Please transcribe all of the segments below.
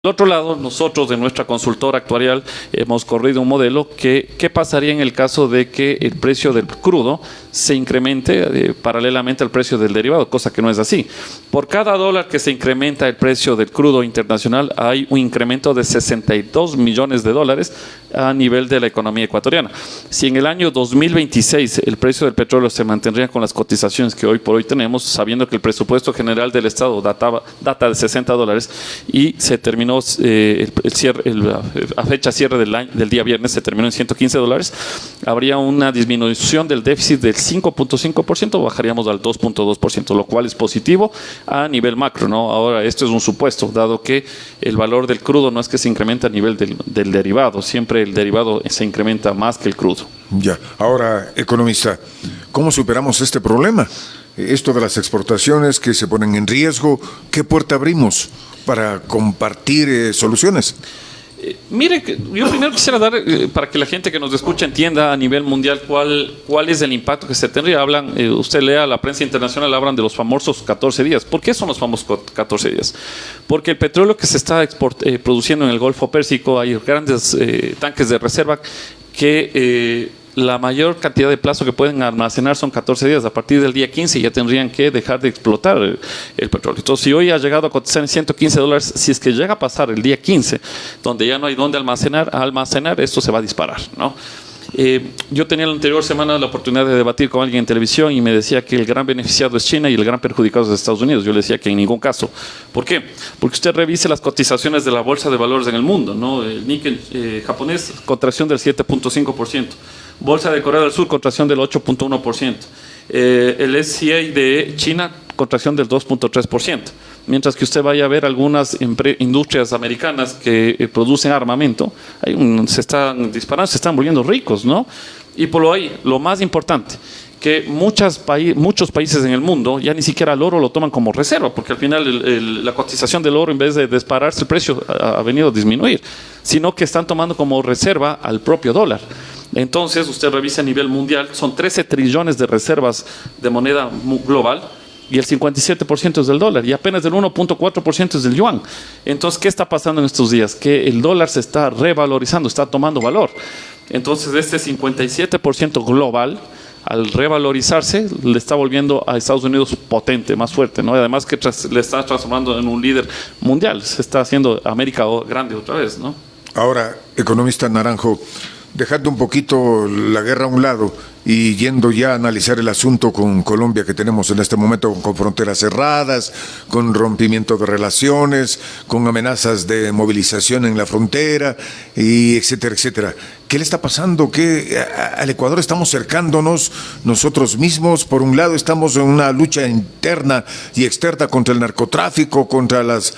Por otro lado, nosotros de nuestra consultora actuarial hemos corrido un modelo que ¿qué pasaría en el caso de que el precio del crudo se incremente paralelamente al precio del derivado? Cosa que no es así. Por cada dólar que se incrementa el precio del crudo internacional hay un incremento de 62 millones de dólares a nivel de la economía ecuatoriana. Si en el año 2026 el precio del petróleo se mantendría con las cotizaciones que hoy por hoy tenemos, sabiendo que el presupuesto general del Estado data de 60 dólares y se terminó a fecha cierre del día viernes se terminó en 115 dólares, habría una disminución del déficit del 5.5%, bajaríamos al 2.2%, lo cual es positivo a nivel macro, ¿no? Ahora, esto es un supuesto, dado que el valor del crudo no es que se incrementa a nivel del derivado, siempre el derivado se incrementa más que el crudo. Ya, ahora, economista, ¿cómo superamos este problema? Esto de las exportaciones que se ponen en riesgo, ¿qué puerta abrimos para compartir soluciones? Mire, yo primero quisiera dar, para que la gente que nos escucha entienda a nivel mundial cuál es el impacto que se tendría. Usted lea la prensa internacional, hablan de los famosos 14 días. ¿Por qué son los famosos 14 días? Porque el petróleo que se está produciendo en el Golfo Pérsico, hay grandes tanques de reserva que la mayor cantidad de plazo que pueden almacenar son 14 días. A partir del día 15 ya tendrían que dejar de explotar el petróleo. Entonces, si hoy ha llegado a cotizar en 115 dólares, si es que llega a pasar el día 15, donde ya no hay dónde almacenar, esto se va a disparar, ¿no? Yo tenía la anterior semana la oportunidad de debatir con alguien en televisión y me decía que el gran beneficiado es China y el gran perjudicado es Estados Unidos. Yo le decía que en ningún caso. ¿Por qué? Porque usted revise las cotizaciones de la bolsa de valores en el mundo, ¿no? El Nikkei japonés, contracción del 7.5%. Bolsa de Corea del Sur, contracción del 8.1%. El SCA de China, contracción del 2.3%. Mientras que usted vaya a ver algunas industrias americanas que producen armamento, se están disparando, se están volviendo ricos, ¿no? Y por lo más importante, que muchos países en el mundo ya ni siquiera el oro lo toman como reserva, porque al final la cotización del oro, en vez de dispararse el precio, ha venido a disminuir, sino que están tomando como reserva al propio dólar. Entonces, usted revisa a nivel mundial, son 13 trillones de reservas de moneda global, y el 57% es del dólar, y apenas el 1.4% es del yuan. Entonces, ¿qué está pasando en estos días? Que el dólar se está revalorizando, está tomando valor. Entonces, este 57% global, al revalorizarse, le está volviendo a Estados Unidos potente, más fuerte, ¿no? Además que le está transformando en un líder mundial, se está haciendo América grande otra vez, ¿no? Ahora, economista Naranjo, dejando un poquito la guerra a un lado y yendo ya a analizar el asunto con Colombia que tenemos en este momento, con fronteras cerradas, con rompimiento de relaciones, con amenazas de movilización en la frontera, y etcétera, etcétera. ¿Qué le está pasando? Al Ecuador estamos cercándonos nosotros mismos. Por un lado estamos en una lucha interna y externa contra el narcotráfico, contra las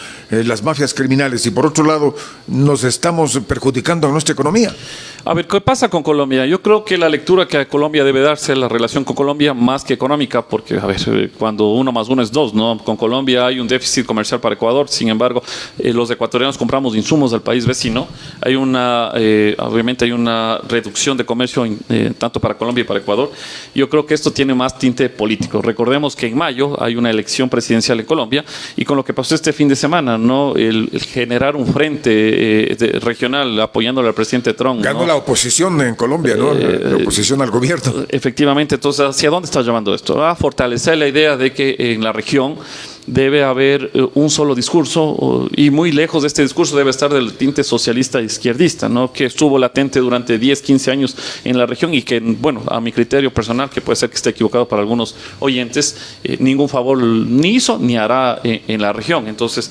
mafias criminales, y por otro lado nos estamos perjudicando a nuestra economía. A ver, ¿qué pasa con Colombia? Yo creo que la lectura que a Colombia debe darse, la relación con Colombia, más que económica, porque, a ver, cuando 1 más 1 es 2, ¿no? Con Colombia hay un déficit comercial para Ecuador, sin embargo, los ecuatorianos compramos insumos al país vecino. Obviamente hay una reducción de comercio tanto para Colombia y para Ecuador. Yo creo que esto tiene más tinte político. Recordemos que en mayo hay una elección presidencial en Colombia, y con lo que pasó este fin de semana, ¿no? El generar un frente regional apoyándole al presidente Trump, ganó, ¿no? La oposición en Colombia, ¿no? La oposición al gobierno. Efectivamente, entonces, ¿hacia dónde está llevando esto? A fortalecer la idea de que en la región debe haber un solo discurso, y muy lejos de este discurso debe estar del tinte socialista e izquierdista, ¿no? Que estuvo latente durante 10, 15 años en la región, y que, bueno, a mi criterio personal, que puede ser que esté equivocado para algunos oyentes, ningún favor ni hizo ni hará en la región. Entonces,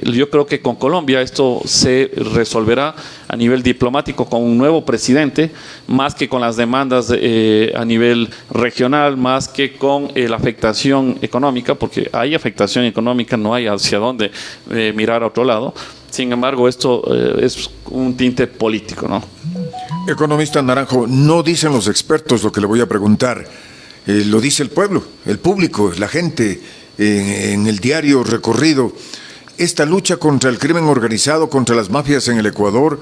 yo creo que con Colombia esto se resolverá a nivel diplomático con un nuevo presidente, más que con las demandas a nivel regional, más que con la afectación económica, porque hay afectación económica, no hay hacia dónde mirar a otro lado. Sin embargo, esto es un tinte político, ¿no? Economista Naranjo, no dicen los expertos lo que le voy a preguntar, lo dice el pueblo, el público, la gente, en el diario recorrido. Esta lucha contra el crimen organizado, contra las mafias en el Ecuador,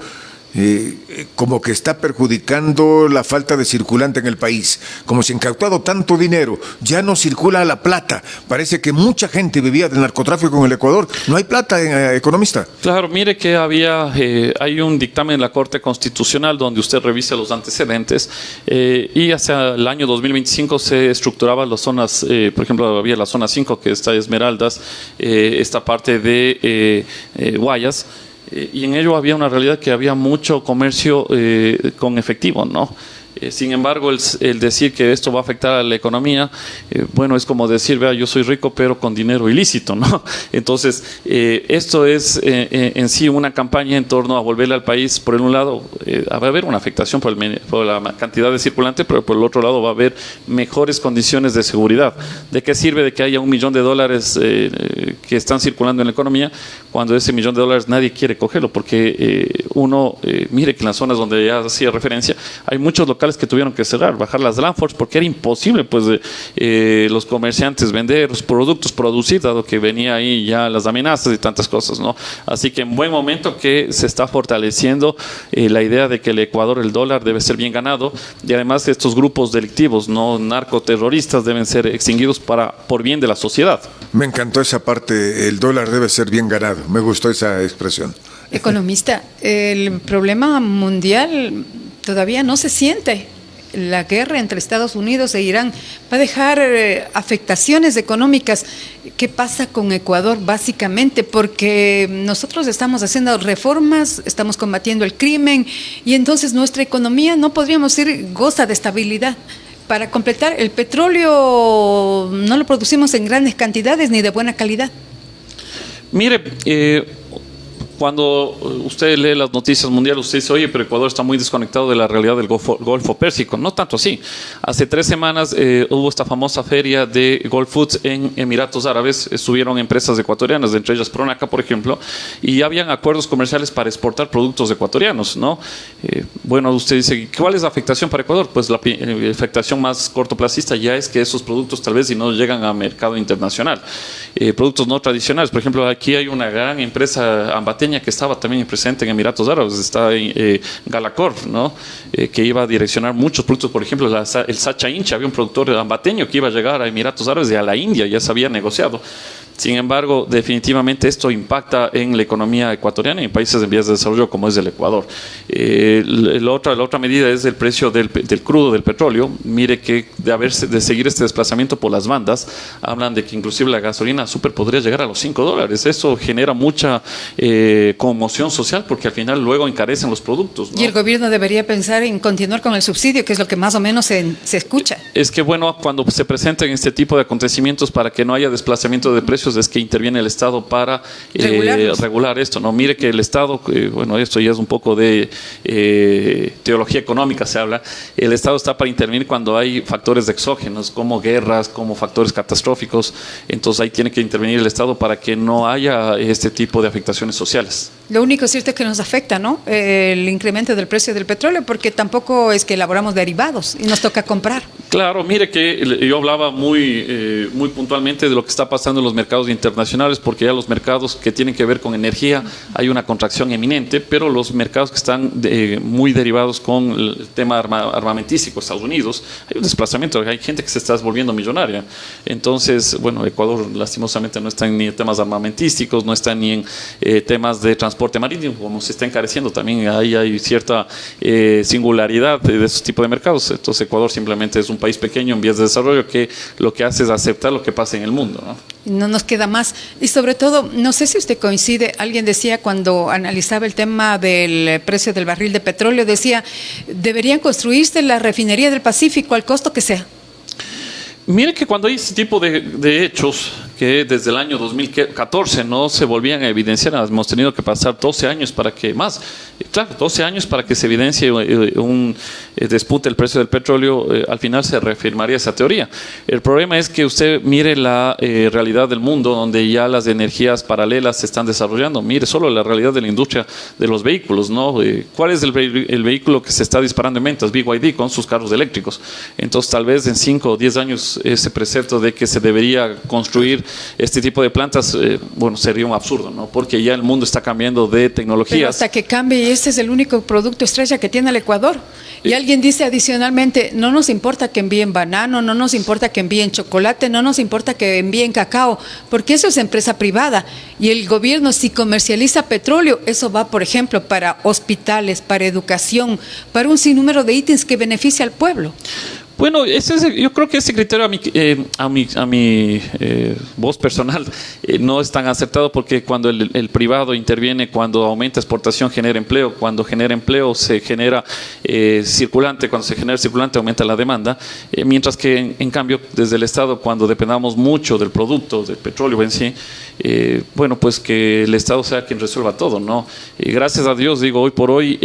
como que está perjudicando la falta de circulante en el país. Como se ha incautado tanto dinero, ya no circula la plata. Parece que mucha gente vivía del narcotráfico en el Ecuador. No hay plata, economista. Claro, mire que hay un dictamen en la Corte Constitucional donde usted revisa los antecedentes y hacia el año 2025 se estructuraban las zonas, por ejemplo, había la zona 5 que está Esmeraldas, esta parte de Guayas. Y en ello había una realidad que había mucho comercio con efectivo, ¿no? Sin embargo, el decir que esto va a afectar a la economía, bueno, es como decir, vea, yo soy rico pero con dinero ilícito, ¿no? Entonces, esto es en sí una campaña en torno a volverle al país, por un lado, va a haber una afectación por la cantidad de circulante, pero por el otro lado va a haber mejores condiciones de seguridad. ¿De qué sirve de que haya $1 millón que están circulando en la economía cuando ese $1 millón nadie quiere cogerlo? Porque mire que en las zonas donde ya hacía referencia, hay muchos locales que tuvieron que cerrar, bajar las Lanfords, porque era imposible pues los comerciantes vender los productos, producir, dado que venía ahí ya las amenazas y tantas cosas, ¿no? Así que en buen momento que se está fortaleciendo la idea de que el Ecuador, el dólar debe ser bien ganado, y además estos grupos delictivos, no narcoterroristas, deben ser extinguidos por bien de la sociedad. Me encantó esa parte, el dólar debe ser bien ganado, me gustó esa expresión. Economista, el problema mundial todavía no se siente. La guerra entre Estados Unidos e Irán va a dejar afectaciones económicas. ¿Qué pasa con Ecuador básicamente? Porque nosotros estamos haciendo reformas, estamos combatiendo el crimen y entonces nuestra economía, no podríamos decir, goza de estabilidad. Para completar, el petróleo no lo producimos en grandes cantidades ni de buena calidad. Mire, cuando usted lee las noticias mundiales, usted dice, oye, pero Ecuador está muy desconectado de la realidad del Golfo Pérsico. No tanto así. Hace 3 semanas hubo esta famosa feria de Gulf Foods en Emiratos Árabes. Estuvieron empresas ecuatorianas, entre ellas Pronaca, por ejemplo, y habían acuerdos comerciales para exportar productos ecuatorianos, ¿no? Bueno, usted dice, ¿cuál es la afectación para Ecuador? Pues la afectación más cortoplacista ya es que esos productos tal vez si no llegan a mercado internacional. Productos no tradicionales. Por ejemplo, aquí hay una gran empresa ambateña que estaba también presente en Emiratos Árabes, está Galacorp, ¿no? Que iba a direccionar muchos productos, por ejemplo, el Sacha Incha, había un productor ambateño que iba a llegar a Emiratos Árabes y a la India, ya se había negociado. Sin embargo, definitivamente esto impacta en la economía ecuatoriana y en países en vías de desarrollo como es el Ecuador. La otra medida es el precio del crudo, del petróleo. Mire que de seguir este desplazamiento por las bandas, hablan de que inclusive la gasolina súper podría llegar a los $5. Eso genera mucha conmoción social porque al final luego encarecen los productos, ¿no? Y el gobierno debería pensar en continuar con el subsidio, que es lo que más o menos se escucha. Es que bueno, cuando se presentan este tipo de acontecimientos para que no haya desplazamiento de precios, es que interviene el Estado para regular esto, ¿no? Mire que el Estado, bueno, esto ya es un poco de teología económica, se habla, el Estado está para intervenir cuando hay factores exógenos, como guerras, como factores catastróficos, entonces ahí tiene que intervenir el Estado para que no haya este tipo de afectaciones sociales. Lo único cierto es que nos afecta, ¿no? El incremento del precio del petróleo, porque tampoco es que elaboramos derivados y nos toca comprar. Claro, mire que yo hablaba muy puntualmente de lo que está pasando en los mercados internacionales, porque ya los mercados que tienen que ver con energía hay una contracción eminente, pero los mercados que están muy derivados con el tema armamentístico, Estados Unidos, hay un desplazamiento, hay gente que se está volviendo millonaria. Entonces, bueno, Ecuador lastimosamente no está ni en temas armamentísticos, no está ni en temas de transporte marítimo, como se está encareciendo, también ahí hay cierta singularidad de esos tipos de mercados. Entonces Ecuador simplemente es un país pequeño en vías de desarrollo que lo que hace es aceptar lo que pasa en el mundo, ¿no? No nos queda más. Y sobre todo, no sé si usted coincide, alguien decía cuando analizaba el tema del precio del barril de petróleo, decía, deberían construirse la refinería del Pacífico al costo que sea. Mire que cuando hay este tipo de hechos que desde el año 2014 no se volvían a evidenciar, hemos tenido que pasar 12 años para que más, claro, 12 años para que se evidencie un dispute el precio del petróleo, al final se reafirmaría esa teoría. El problema es que usted mire la realidad del mundo donde ya las energías paralelas se están desarrollando. Mire solo la realidad de la industria de los vehículos, ¿no? ¿Cuál es el vehículo que se está disparando en ventas? BYD con sus carros eléctricos. Entonces tal vez en 5 o 10 años ese precepto de que se debería construir este tipo de plantas, bueno, sería un absurdo, ¿no? Porque ya el mundo está cambiando de Pero tecnologías. hasta que cambie, y este es el único producto estrella que tiene el Ecuador. Y alguien dice adicionalmente, no nos importa que envíen banano, no nos importa que envíen chocolate, no nos importa que envíen cacao, porque eso es empresa privada. Y el gobierno, si comercializa petróleo, eso va, por ejemplo, para hospitales, para educación, para un sinnúmero de ítems que beneficia al pueblo. Bueno, yo creo que ese criterio a mi voz personal no es tan acertado, porque cuando el privado interviene, cuando aumenta exportación genera empleo, cuando genera empleo se genera circulante, cuando se genera circulante aumenta la demanda, mientras que en cambio desde el Estado, cuando dependamos mucho del producto, del petróleo en sí, bueno, pues que el Estado sea quien resuelva todo, ¿no? Gracias a Dios, digo, hoy por hoy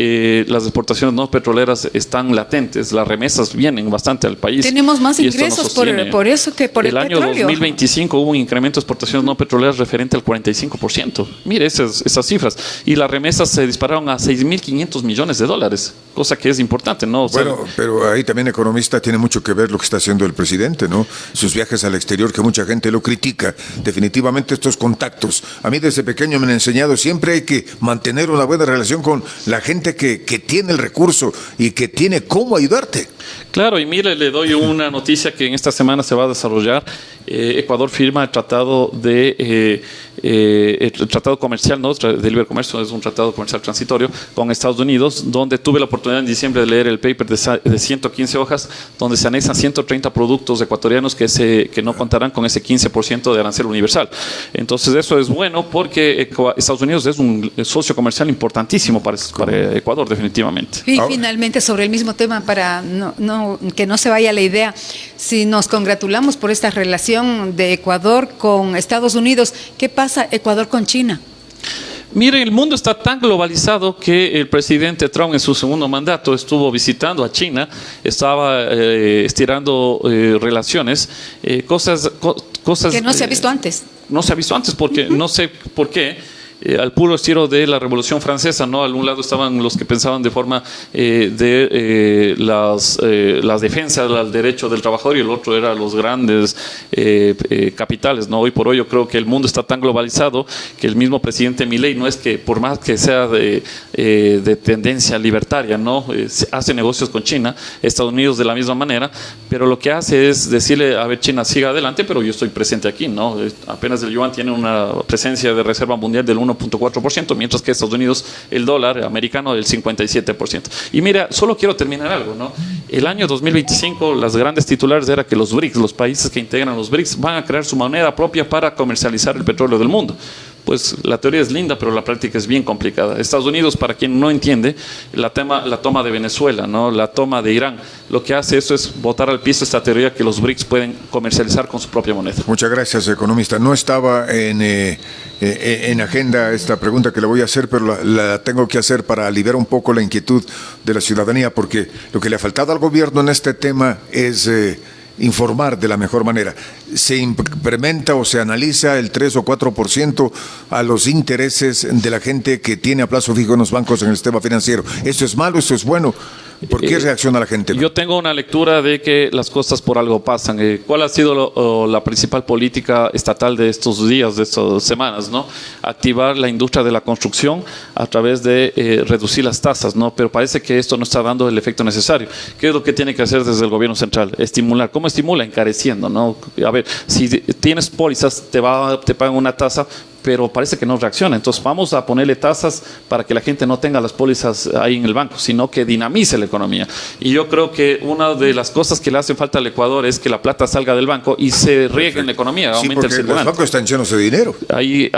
las exportaciones no petroleras están latentes, las remesas vienen bastante al país. Tenemos más y esto nos ingresos sostiene. por eso que por el año petróleo. 2025 hubo un incremento de exportaciones no petroleras referente al 45%. Mire esas cifras. Y las remesas se dispararon a 6.500 millones de dólares, cosa que es importante, ¿no? O sea, Bueno, pero ahí también, economista, tiene mucho que ver lo que está haciendo el presidente, ¿no? Sus viajes al exterior, que mucha gente lo critica. Definitivamente estos contactos. A mí desde pequeño me han enseñado, siempre hay que mantener una buena relación con la gente que tiene el recurso y que tiene cómo ayudarte. Claro, y mire, le doy una noticia que en esta semana se va a desarrollar. Ecuador firma el tratado el tratado comercial, ¿no? De libre comercio, es un tratado comercial transitorio con Estados Unidos, donde tuve la oportunidad en diciembre de leer el paper de 115 hojas, donde se anexan 130 productos ecuatorianos que no contarán con ese 15% de arancel universal. Entonces eso es bueno, porque Estados Unidos es un socio comercial importantísimo para Ecuador, definitivamente. Y finalmente, sobre el mismo tema, para que no se vaya la idea, si nos congratulamos por esta relación de Ecuador con Estados Unidos, ¿qué pasa Ecuador con China? Mire, el mundo está tan globalizado que el presidente Trump en su segundo mandato estuvo visitando a China, estaba estirando relaciones, cosas que no se ha visto antes. No se ha visto antes, porque no sé por qué. Al puro estilo de la Revolución Francesa, ¿no? Al un lado estaban los que pensaban de forma de las defensas del derecho del trabajador, y el otro era los grandes capitales, ¿no? Hoy por hoy yo creo que el mundo está tan globalizado que el mismo presidente Milei, no es que por más que sea de tendencia libertaria, ¿no? Hace negocios con China, Estados Unidos de la misma manera, pero lo que hace es decirle, a ver, China, siga adelante, pero yo estoy presente aquí, ¿no? Apenas el yuan tiene una presencia de reserva mundial del 1.4%, mientras que Estados Unidos, el dólar americano, del 57%. Y mira, solo quiero terminar algo, ¿no? El año 2025, las grandes titulares era que los BRICS, los países que integran los BRICS, van a crear su moneda propia para comercializar el petróleo del mundo. Pues la teoría es linda, pero la práctica es bien complicada. Estados Unidos, para quien no entiende, la toma de Venezuela, ¿no? La toma de Irán, lo que hace eso es botar al piso esta teoría que los BRICS pueden comercializar con su propia moneda. Muchas gracias, economista. No estaba en agenda esta pregunta que le voy a hacer, pero la tengo que hacer para aliviar un poco la inquietud de la ciudadanía, porque lo que le ha faltado al gobierno en este tema es informar de la mejor manera. Se implementa o se analiza el 3 o 4% a los intereses de la gente que tiene a plazo fijo en los bancos en el sistema financiero. ¿Esto es malo? ¿Esto es bueno? ¿Por qué reacciona la gente? Yo tengo una lectura de que las cosas por algo pasan. ¿Cuál ha sido la principal política estatal de estos días, de estas semanas, ¿no? Activar la industria de la construcción a través de reducir las tasas, ¿no? Pero parece que esto no está dando el efecto necesario. ¿Qué es lo que tiene que hacer desde el gobierno central? Estimular. ¿Cómo estimula? Encareciendo, ¿no? A ver, si tienes pólizas, te pagan una tasa, pero parece que no reacciona. Entonces vamos a ponerle tasas para que la gente no tenga las pólizas ahí en el banco, sino que dinamice la economía. Y yo creo que una de las cosas que le hace falta al Ecuador es que la plata salga del banco y se riegue en la economía, aumente el circulante. Los bancos están llenos de dinero. Hay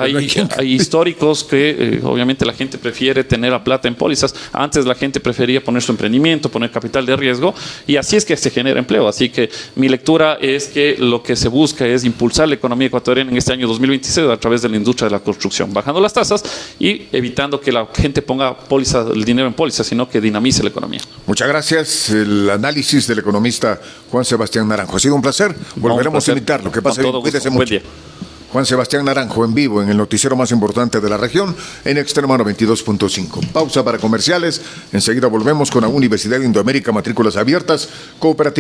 históricos que obviamente la gente prefiere tener la plata en pólizas. Antes la gente prefería poner su emprendimiento, poner capital de riesgo, y así es que se genera empleo. Así que mi lectura es que lo que se busca es impulsar la economía ecuatoriana en este año 2026 a través de la industria de la construcción, bajando las tasas y evitando que la gente ponga el dinero en pólizas, sino que dinamice la economía. Muchas gracias. El análisis del economista Juan Sebastián Naranjo. Ha sido un placer. Volveremos a invitarlo. Que pase bien. Cuídese mucho. Buen día. Juan Sebastián Naranjo en vivo en el noticiero más importante de la región en Extrema 92.5. Pausa para comerciales. Enseguida volvemos con la Universidad de Indoamérica, matrículas abiertas, cooperativas.